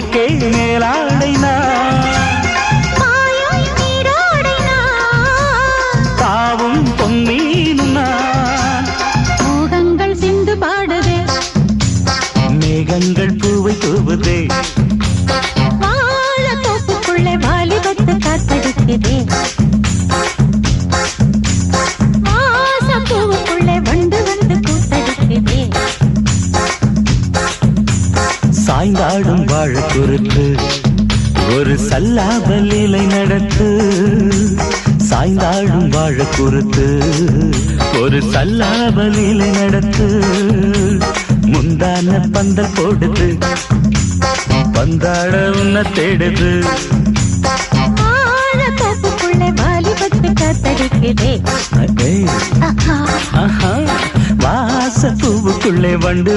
உனக்கே மேலாடைனா பாவும் பொன்னீனுனா மோகங்கள் சிந்து பாடுதே மேகங்கள் பூவை தூவுதே வாழ தோப்புக்குள்ளே வாலிபத்து காத்தடிக்குதே வாச பூவுக்குள்ளே வண்டு வந்து கூத்தடிக்குதே சாய்ந்தாடும் வாழ குறுத்து ஒரு சல்லாபலீலை நடத்து சாய்ந்தாடும் வாழ குறுத்து ஒரு சல்லாபலீலை நடத்து முந்தான பந்தல் போடுது பந்தாட உன்ன தேடுது வாழ தோப்புக்குள்ளே வாலிபத்து காத்தடிக்குதே வாச பூவுக்குள்ளே வண்டு